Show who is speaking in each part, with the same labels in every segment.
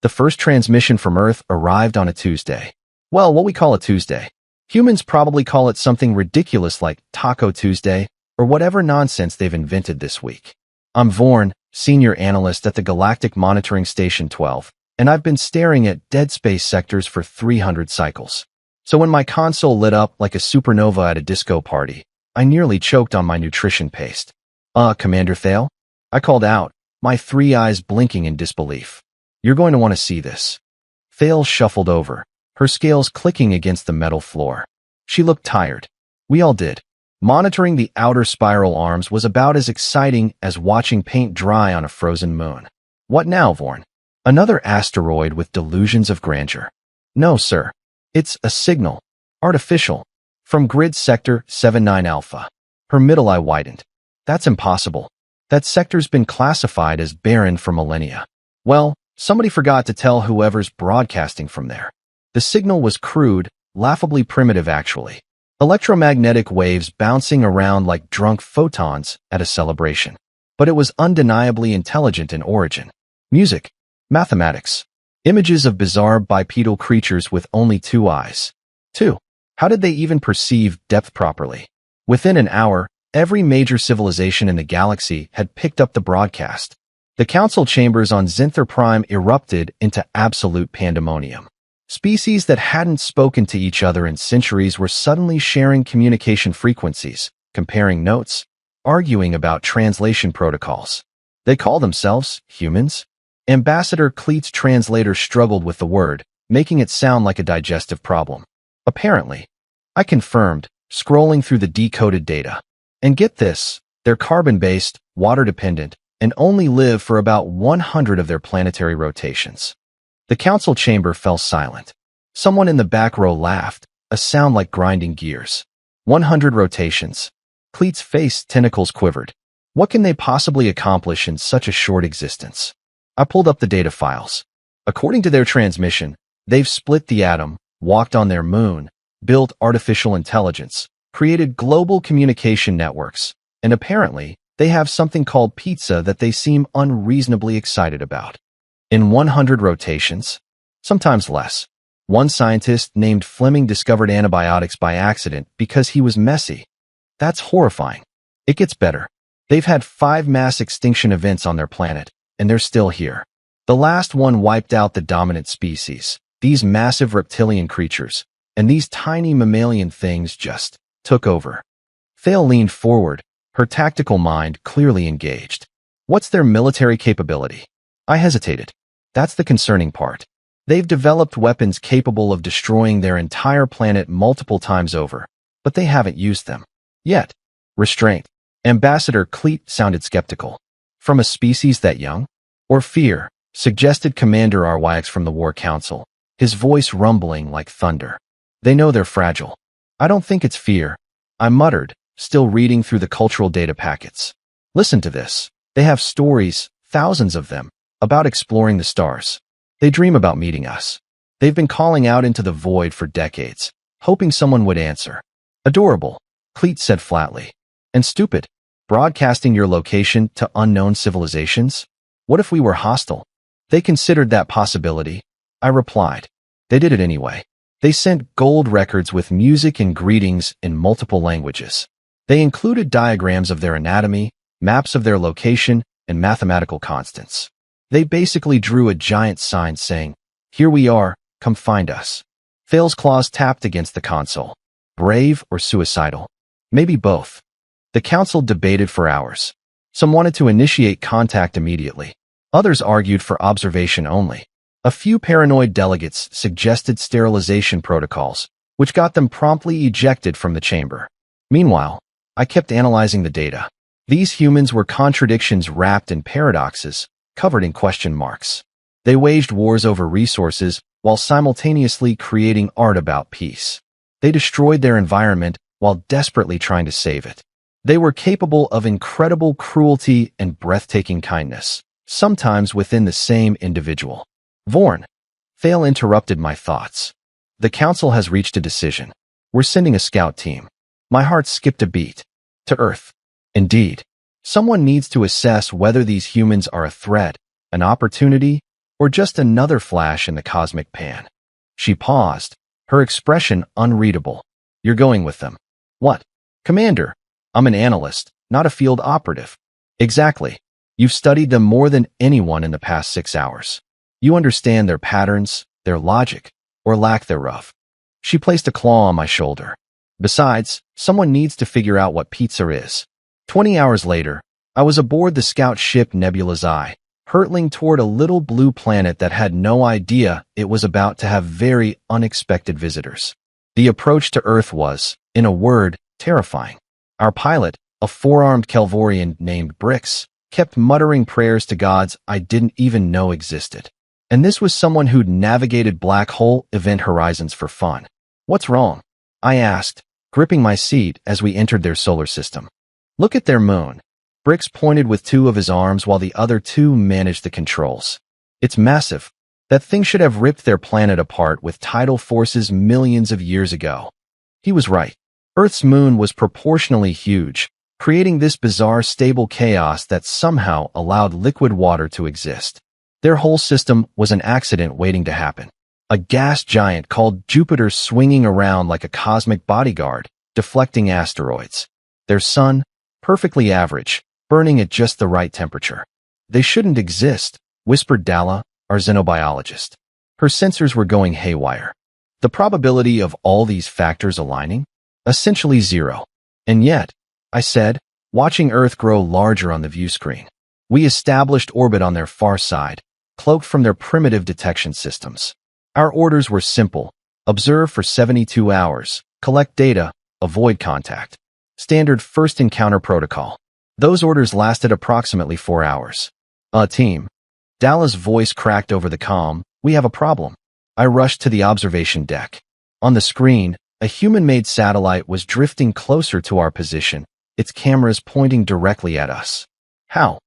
Speaker 1: The first transmission from Earth arrived on a Tuesday. Well, what we call a Tuesday. Humans probably call it something ridiculous like Taco Tuesday or whatever nonsense they've invented this week. I'm Vorn, senior analyst at the Galactic Monitoring Station 12, and I've been staring at dead space sectors for 300 cycles. So when my console lit up like a supernova at a disco party, I nearly choked on my nutrition paste. Commander Thale? I called out, my 3 eyes blinking in disbelief. You're going to want to see this. Thale shuffled over, her scales clicking against the metal floor. She looked tired. We all did. Monitoring the outer spiral arms was about as exciting as watching paint dry on a frozen moon. What now, Vorn? Another asteroid with delusions of grandeur. No, sir. It's a signal. Artificial. From grid sector 79 Alpha. Her middle eye widened. That's impossible. That sector's been classified as barren for millennia. Well, somebody forgot to tell whoever's broadcasting from there. The signal was crude, laughably primitive actually. Electromagnetic waves bouncing around like drunk photons at a celebration. But it was undeniably intelligent in origin. Music. Mathematics. Images of bizarre bipedal creatures with only 2 eyes. 2. How did they even perceive depth properly? Within an hour, every major civilization in the galaxy had picked up the broadcast. The council chambers on Zinther Prime erupted into absolute pandemonium. Species that hadn't spoken to each other in centuries were suddenly sharing communication frequencies, comparing notes, arguing about translation protocols. They call themselves humans. Ambassador Cleet's translator struggled with the word, making it sound like a digestive problem. Apparently. I confirmed, scrolling through the decoded data. And get this, they're carbon-based, water-dependent, and only live for about 100 of their planetary rotations. The council chamber fell silent. Someone in the back row laughed, a sound like grinding gears. 100 rotations. Cleet's face tentacles quivered. What can they possibly accomplish in such a short existence? I pulled up the data files. According to their transmission, they've split the atom, walked on their moon, built artificial intelligence, created global communication networks, and apparently, they have something called pizza that they seem unreasonably excited about. In 100 rotations, sometimes less. One scientist named Fleming discovered antibiotics by accident because he was messy. That's horrifying. It gets better. They've had 5 mass extinction events on their planet, and they're still here. The last one wiped out the dominant species, these massive reptilian creatures, and these tiny mammalian things just took over. Thale leaned forward, her tactical mind clearly engaged. What's their military capability? I hesitated. That's the concerning part. They've developed weapons capable of destroying their entire planet multiple times over, but they haven't used them. Yet. Restraint. Ambassador Cleet sounded skeptical. From a species that young? Or fear, suggested Commander Arwyx from the War Council, his voice rumbling like thunder. They know they're fragile. I don't think it's fear. I muttered, still reading through the cultural data packets. Listen to this. They have stories, thousands of them, about exploring the stars. They dream about meeting us. They've been calling out into the void for decades, hoping someone would answer. Adorable, Cleet said flatly. And stupid. Broadcasting your location to unknown civilizations? What if we were hostile? They considered that possibility. I replied. They did it anyway. They sent gold records with music and greetings in multiple languages. They included diagrams of their anatomy, maps of their location, and mathematical constants. They basically drew a giant sign saying, "Here we are, come find us." Thale's claws tapped against the console. Brave or suicidal? Maybe both. The council debated for hours. Some wanted to initiate contact immediately. Others argued for observation only. A few paranoid delegates suggested sterilization protocols, which got them promptly ejected from the chamber. Meanwhile, I kept analyzing the data. These humans were contradictions wrapped in paradoxes, covered in question marks. They waged wars over resources while simultaneously creating art about peace. They destroyed their environment while desperately trying to save it. They were capable of incredible cruelty and breathtaking kindness, sometimes within the same individual. Vorn. Thale interrupted my thoughts. The council has reached a decision. We're sending a scout team. My heart skipped a beat. To Earth. Indeed. Someone needs to assess whether these humans are a threat, an opportunity, Or just another flash in the cosmic pan? She paused, her expression unreadable. You're going with them. What? Commander, I'm an analyst, not a field operative. Exactly. You've studied them more than anyone in the past 6 hours. You understand their patterns, their logic, or lack thereof. She placed a claw on my shoulder. Besides, someone needs to figure out what pizza is. 20 hours later, I was aboard the scout ship Nebula's Eye, hurtling toward a little blue planet that had no idea it was about to have very unexpected visitors. The approach to Earth was, in a word, terrifying. Our pilot, a four-armed Kelvorian named Brix, kept muttering prayers to gods I didn't even know existed. And this was someone who'd navigated black hole event horizons for fun. What's wrong? I asked, gripping my seat as we entered their solar system. Look at their moon. Brix pointed with two of his arms while the other two managed the controls. It's massive. That thing should have ripped their planet apart with tidal forces millions of years ago. He was right. Earth's moon was proportionally huge, creating this bizarre stable chaos that somehow allowed liquid water to exist. Their whole system was an accident waiting to happen. A gas giant called Jupiter swinging around like a cosmic bodyguard, deflecting asteroids. Their sun, perfectly average, burning at just the right temperature. They shouldn't exist, whispered Dalla, our xenobiologist. Her sensors were going haywire. The probability of all these factors aligning? Essentially zero. And yet, I said, watching Earth grow larger on the view screen. We established orbit on their far side, cloaked from their primitive detection systems. Our orders were simple. Observe for 72 hours, collect data, avoid contact. Standard first encounter protocol. Those orders lasted approximately 4 hours. Team. Dalla's voice cracked over the comm. We have a problem. I rushed to the observation deck. On the screen, a human-made satellite was drifting closer to our position, its cameras pointing directly at us. How?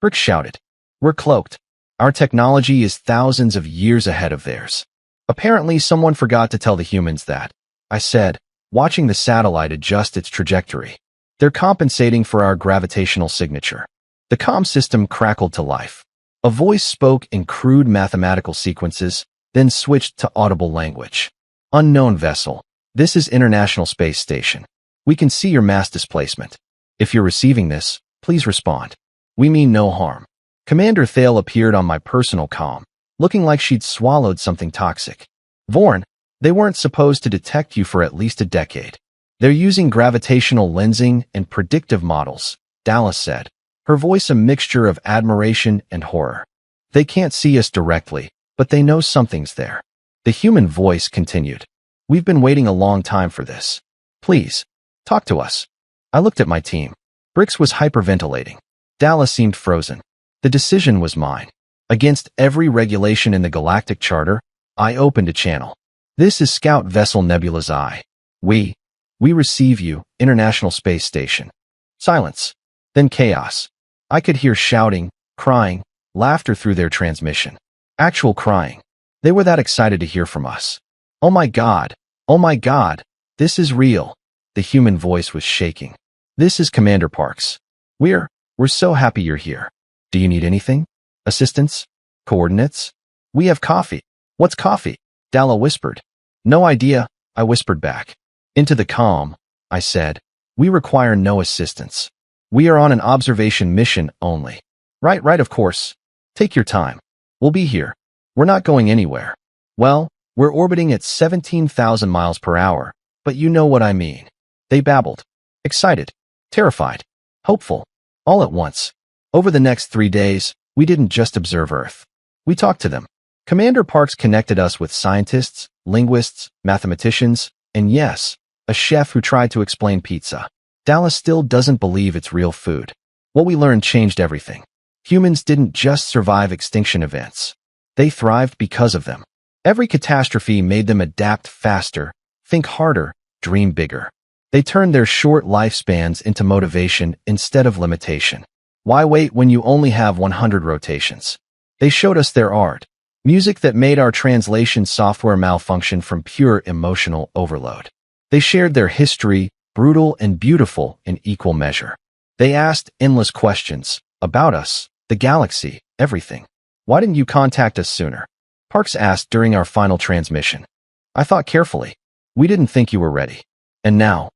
Speaker 1: Rick shouted. We're cloaked. Our technology is thousands of years ahead of theirs. Apparently, someone forgot to tell the humans that, I said, watching the satellite adjust its trajectory. They're compensating for our gravitational signature. The comm system crackled to life. A voice spoke in crude mathematical sequences, then switched to audible language. Unknown vessel. This is International Space Station. We can see your mass displacement. If you're receiving this, please respond. We mean no harm. Commander Thale appeared on my personal comm, looking like she'd swallowed something toxic. Vorn, they weren't supposed to detect you for at least a decade. They're using gravitational lensing and predictive models, Dallas said, her voice a mixture of admiration and horror. They can't see us directly, but they know something's there. The human voice continued. We've been waiting a long time for this. Please, talk to us. I looked at my team. Brix was hyperventilating. Dallas seemed frozen. The decision was mine. Against every regulation in the Galactic Charter, I opened a channel. This is Scout Vessel Nebula's Eye. We receive you, International Space Station. Silence. Then chaos. I could hear shouting, crying, laughter through their transmission. Actual crying. They were that excited to hear from us. Oh my God. Oh my God. This is real. The human voice was shaking. This is Commander Parks. We're so happy you're here. Do you need anything? Assistance? Coordinates? We have coffee. What's coffee? Dalla whispered. No idea, I whispered back. Into the comm, I said. We require no assistance. We are on an observation mission only. Right, of course. Take your time. We'll be here. We're not going anywhere. Well, we're orbiting at 17,000 miles per hour, but you know what I mean. They babbled. Excited. Terrified. Hopeful. All at once. Over the next 3 days, we didn't just observe Earth. We talked to them. Commander Parks connected us with scientists, linguists, mathematicians, and yes, a chef who tried to explain pizza. Dallas still doesn't believe it's real food. What we learned changed everything. Humans didn't just survive extinction events. They thrived because of them. Every catastrophe made them adapt faster, think harder, dream bigger. They turned their short lifespans into motivation instead of limitation. Why wait when you only have 100 rotations? They showed us their art. Music that made our translation software malfunction from pure emotional overload. They shared their history, brutal and beautiful in equal measure. They asked endless questions about us, the galaxy, everything. Why didn't you contact us sooner? Parks asked during our final transmission. I thought carefully. We didn't think you were ready. And now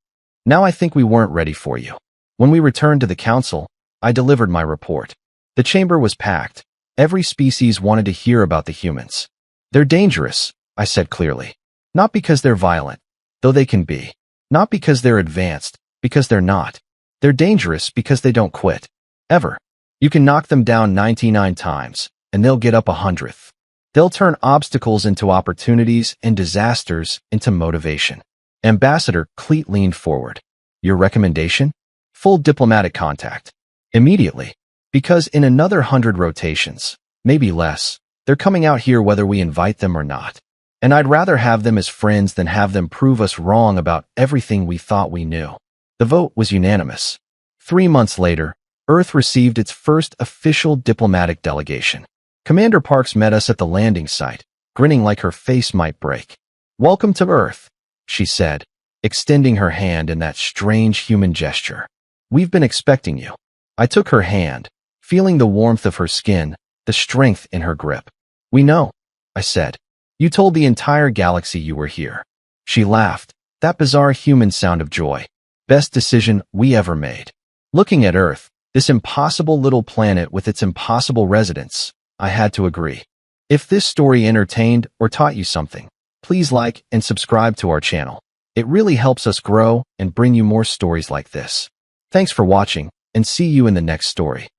Speaker 1: I think we weren't ready for you. When we returned to the council, I delivered my report. The chamber was packed. Every species wanted to hear about the humans. They're dangerous, I said clearly. Not because they're violent, though they can be. Not because they're advanced, because they're not. They're dangerous because they don't quit. Ever. You can knock them down 99 times, and they'll get up 100th. They'll turn obstacles into opportunities and disasters into motivation. Ambassador Cleet leaned forward. Your recommendation? Full diplomatic contact. Immediately. Because in another 100 rotations, maybe less, they're coming out here whether we invite them or not. And I'd rather have them as friends than have them prove us wrong about everything we thought we knew. The vote was unanimous. 3 months later, Earth received its first official diplomatic delegation. Commander Parks met us at the landing site, grinning like her face might break. Welcome to Earth, she said, extending her hand in that strange human gesture. We've been expecting you. I took her hand, feeling the warmth of her skin, the strength in her grip. We know, I said. You told the entire galaxy you were here. She laughed, that bizarre human sound of joy. Best decision we ever made. Looking at Earth, this impossible little planet with its impossible residents, I had to agree. If this story entertained or taught you something, please like and subscribe to our channel. It really helps us grow and bring you more stories like this. Thanks for watching, and see you in the next story.